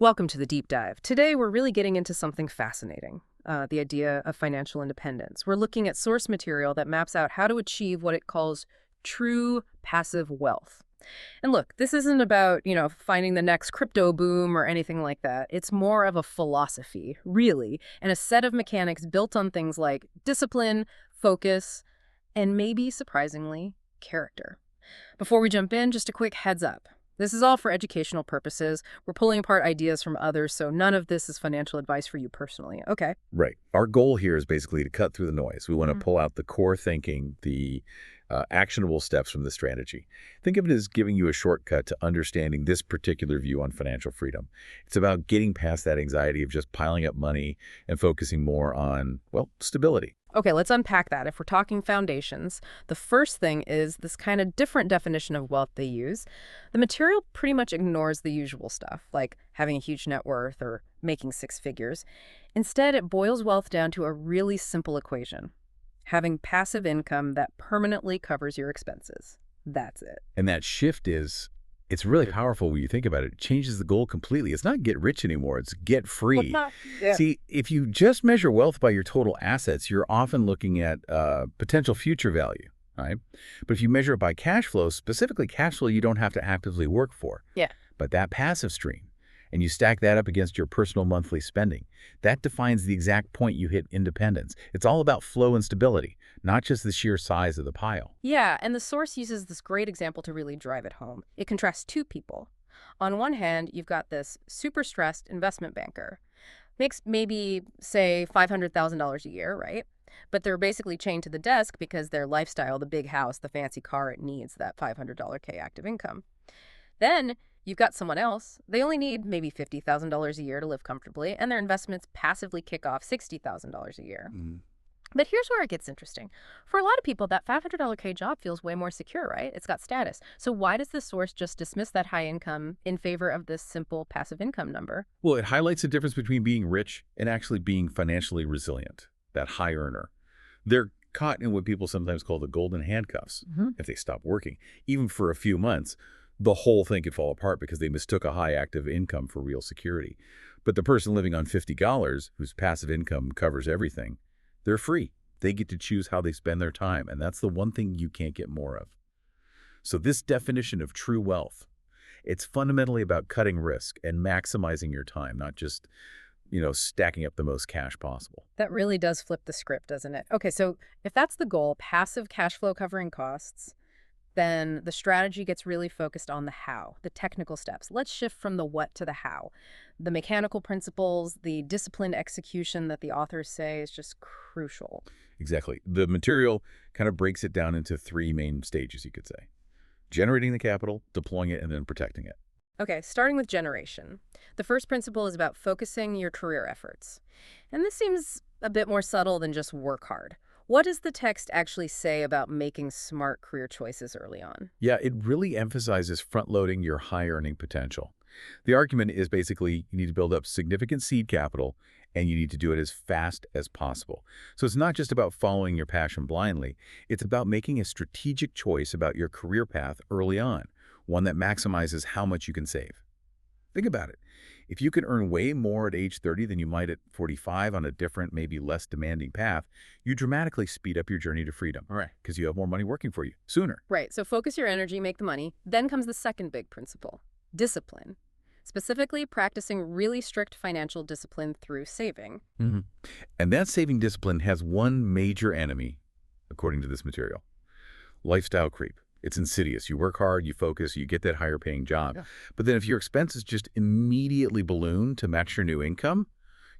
Welcome to the deep dive. Today, we're really getting into something fascinating, the idea of financial independence. We're looking at source material that maps out how to achieve what it calls true passive wealth. And look, this isn't about, finding the next crypto boom or anything like that. It's more of a philosophy, really, and a set of mechanics built on things like discipline, focus, and maybe, surprisingly, character. Before we jump in, just a quick heads up. This is all for educational purposes. We're pulling apart ideas from others, so none of this is financial advice for you personally. Okay. Right. Our goal here is basically to cut through the noise. We want to pull out the core thinking, the actionable steps from the strategy. Think of it as giving you a shortcut to understanding this particular view on financial freedom. It's about getting past that anxiety of just piling up money and focusing more on, well, stability. Okay, let's unpack that. If we're talking foundations, the first thing is this kind of different definition of wealth they use. The material pretty much ignores the usual stuff, like having a huge net worth or making six figures. Instead, it boils wealth down to a really simple equation: having passive income that permanently covers your expenses. That's it. And that shift it's really powerful when you think about it. It changes the goal completely. It's not get rich anymore. It's get Well, free. not, yeah. See, if you just measure wealth by your total assets, you're often looking at potential future value, right? But if you measure it by cash flow, specifically cash flow you don't have to actively work for, Yeah. but that passive stream, and you stack that up against your personal monthly spending, that defines the exact point you hit independence. It's all about flow and stability, not just the sheer size of the pile. Yeah, and the source uses this great example to really drive it home. It contrasts two people. On one hand, you've got this super stressed investment banker. Makes maybe, say, $500,000 a year, right? But they're basically chained to the desk because their lifestyle, the big house, the fancy car, it needs that $500 K active income. Then you've got someone else. They only need maybe $50,000 a year to live comfortably, and their investments passively kick off $60,000 a year. But here's where it gets interesting. For a lot of people, that $500K job feels way more secure, right? It's got status. So why does the source just dismiss that high income in favor of this simple passive income number? Well, it highlights the difference between being rich and actually being financially resilient, that high earner. They're caught in what people sometimes call the golden handcuffs. If they stop working, even for a few months, the whole thing could fall apart because they mistook a high active income for real security. But the person living on $50, whose passive income covers everything, they're free. They get to choose how they spend their time, and that's the one thing you can't get more of. So this definition of true wealth, it's fundamentally about cutting risk and maximizing your time, not just, stacking up the most cash possible. That really does flip the script, doesn't it? Okay, so if that's the goal, passive cash flow covering costs, then the strategy gets really focused on the how, the technical steps. Let's shift from the what to the how. The mechanical principles, the disciplined execution that the authors say is just crucial. Exactly. The material kind of breaks it down into three main stages, you could say: generating the capital, deploying it, and then protecting it. Okay, starting with generation. The first principle is about focusing your career efforts. And this seems a bit more subtle than just work hard. What does the text actually say about making smart career choices early on? Yeah, it really emphasizes front-loading your high-earning potential. The argument is basically you need to build up significant seed capital, and you need to do it as fast as possible. So it's not just about following your passion blindly. It's about making a strategic choice about your career path early on, one that maximizes how much you can save. Think about it. If you can earn way more at age 30 than you might at 45 on a different, maybe less demanding path, you dramatically speed up your journey to freedom. All right. Because you have more money working for you sooner. Right, so focus your energy, make the money. Then comes the second big principle: discipline. Specifically, practicing really strict financial discipline through saving. And that saving discipline has one major enemy, according to this material: lifestyle creep. It's insidious. You work hard, you focus, you get that higher paying job. Yeah. But then if your expenses just immediately balloon to match your new income,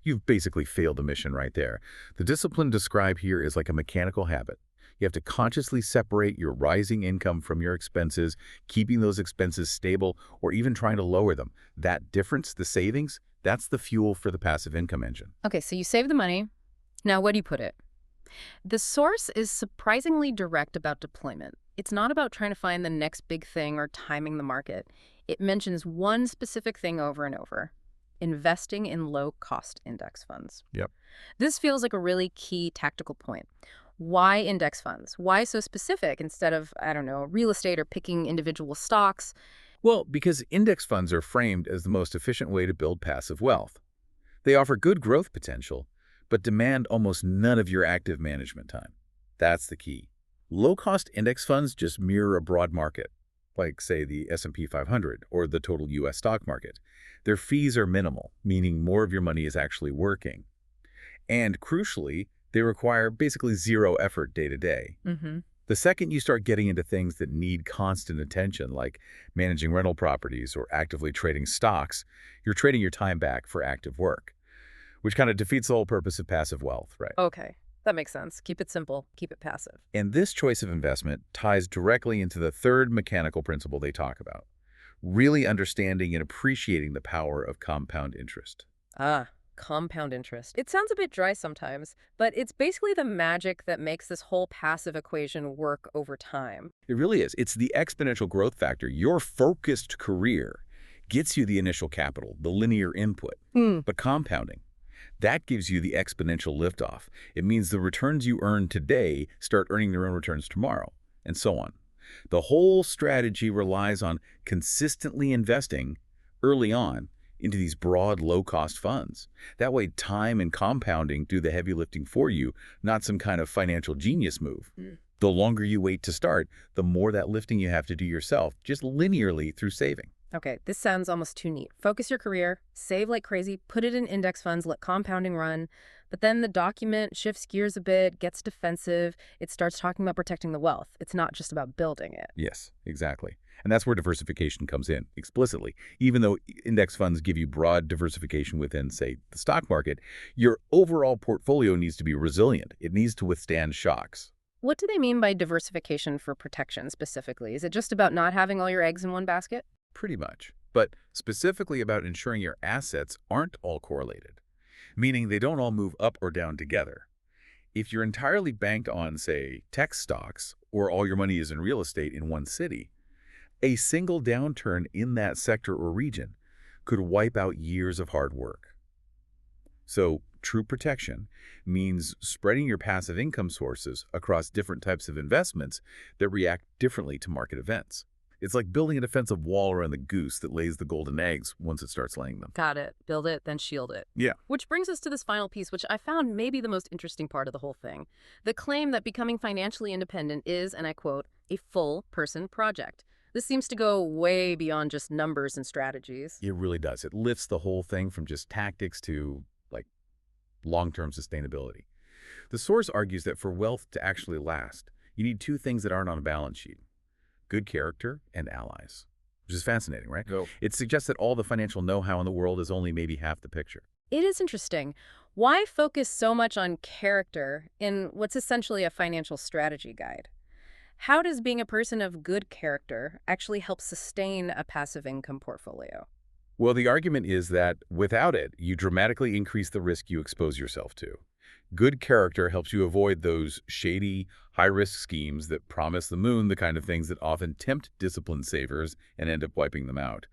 you've basically failed the mission right there. The discipline described here is like a mechanical habit. You have to consciously separate your rising income from your expenses, keeping those expenses stable, or even trying to lower them. That difference, the savings, that's the fuel for the passive income engine. Okay, so you save the money. Now, where do you put it? The source is surprisingly direct about deployment. It's not about trying to find the next big thing or timing the market. It mentions one specific thing over and over: investing in low-cost index funds. Yep. This feels like a really key tactical point. Why index funds? Why so specific instead of, I don't know, real estate or picking individual stocks? Well, because index funds are framed as the most efficient way to build passive wealth. They offer good growth potential, but demand almost none of your active management time. That's the key. Low-cost index funds just mirror a broad market, like, say, the S&P 500 or the total U.S. stock market. Their fees are minimal, meaning more of your money is actually working. And crucially, they require basically zero effort day to day. The second you start getting into things that need constant attention, like managing rental properties or actively trading stocks, you're trading your time back for active work, which kind of defeats the whole purpose of passive wealth, right? Okay, that makes sense. Keep it simple. Keep it passive. And this choice of investment ties directly into the third mechanical principle they talk about, really understanding and appreciating the power of compound interest. Ah, compound interest. It sounds a bit dry sometimes, but it's basically the magic that makes this whole passive equation work over time. It really is. It's the exponential growth factor. Your focused career gets you the initial capital, the linear input, but compounding, that gives you the exponential liftoff. It means the returns you earn today start earning their own returns tomorrow, and so on. The whole strategy relies on consistently investing early on into these broad, low-cost funds. That way, time and compounding do the heavy lifting for you, not some kind of financial genius move. The longer you wait to start, the more that lifting you have to do yourself, just linearly through saving. Okay, this sounds almost too neat. Focus your career, save like crazy, put it in index funds, let compounding run. But then the document shifts gears a bit, gets defensive. It starts talking about protecting the wealth. It's not just about building it. Yes, exactly. And that's where diversification comes in, explicitly. Even though index funds give you broad diversification within, say, the stock market, your overall portfolio needs to be resilient. It needs to withstand shocks. What do they mean by diversification for protection specifically? Is it just about not having all your eggs in one basket? Pretty much. But specifically about ensuring your assets aren't all correlated, meaning they don't all move up or down together. If you're entirely banked on, say, tech stocks, or all your money is in real estate in one city, a single downturn in that sector or region could wipe out years of hard work. So, true protection means spreading your passive income sources across different types of investments that react differently to market events. It's like building a defensive wall around the goose that lays the golden eggs once it starts laying them. Got it. Build it, then shield it. Yeah. Which brings us to this final piece, which I found maybe the most interesting part of the whole thing. The claim that becoming financially independent is, and I quote, a full-person project. This seems to go way beyond just numbers and strategies. It really does. It lifts the whole thing from just tactics to, like, long-term sustainability. The source argues that for wealth to actually last, you need two things that aren't on a balance sheet: good character and allies. Which is fascinating, right? Go. It suggests that all the financial know-how in the world is only maybe half the picture. It is interesting. Why focus so much on character in what's essentially a financial strategy guide? How does being a person of good character actually help sustain a passive income portfolio? Well, the argument is that without it, you dramatically increase the risk you expose yourself to. Good character helps you avoid those shady, high-risk schemes that promise the moon, the kind of things that often tempt disciplined savers and end up wiping them out.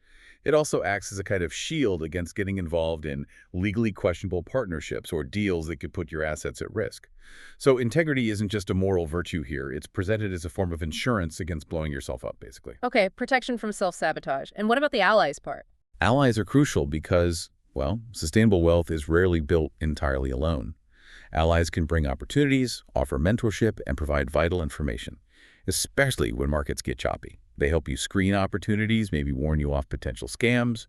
It also acts as a kind of shield against getting involved in legally questionable partnerships or deals that could put your assets at risk. So integrity isn't just a moral virtue here. It's presented as a form of insurance against blowing yourself up, basically. Okay, protection from self-sabotage. And what about the allies part? Allies are crucial because, well, sustainable wealth is rarely built entirely alone. Allies can bring opportunities, offer mentorship, and provide vital information, especially when markets get choppy. They help you screen opportunities, maybe warn you off potential scams.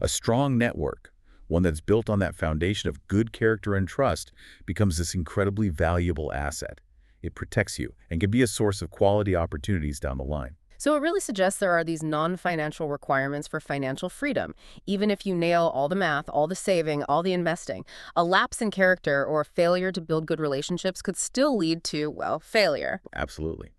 A strong network, one that's built on that foundation of good character and trust, becomes this incredibly valuable asset. It protects you and can be a source of quality opportunities down the line. So it really suggests there are these non-financial requirements for financial freedom. Even if you nail all the math, all the saving, all the investing, a lapse in character or failure to build good relationships could still lead to, well, failure. Absolutely.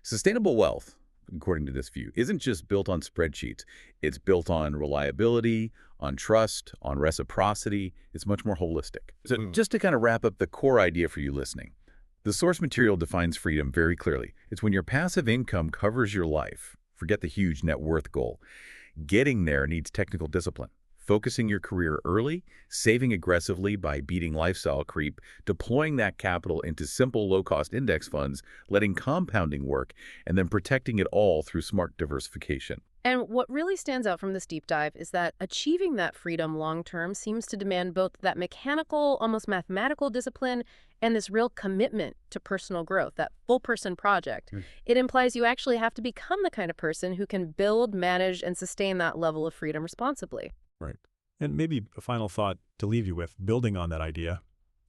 Sustainable wealth, according to this view, isn't just built on spreadsheets. It's built on reliability, on trust, on reciprocity. It's much more holistic. So just to kind of wrap up the core idea for you listening, the source material defines freedom very clearly. It's when your passive income covers your life. Forget the huge net worth goal. Getting there needs technical discipline, focusing your career early, saving aggressively by beating lifestyle creep, deploying that capital into simple low-cost index funds, letting compounding work, and then protecting it all through smart diversification. And what really stands out from this deep dive is that achieving that freedom long-term seems to demand both that mechanical, almost mathematical discipline and this real commitment to personal growth, that full-person project. It implies you actually have to become the kind of person who can build, manage, and sustain that level of freedom responsibly. Right. And maybe a final thought to leave you with, building on that idea.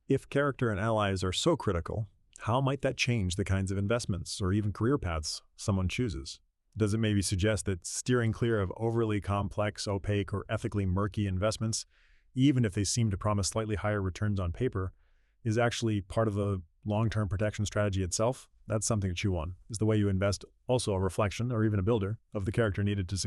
If character and allies are so critical, how might that change the kinds of investments or even career paths someone chooses? Does it maybe suggest that steering clear of overly complex, opaque, or ethically murky investments, even if they seem to promise slightly higher returns on paper, is actually part of the long-term protection strategy itself? That's something to chew on. Is the way you invest also a reflection, or even a builder, of the character needed to succeed?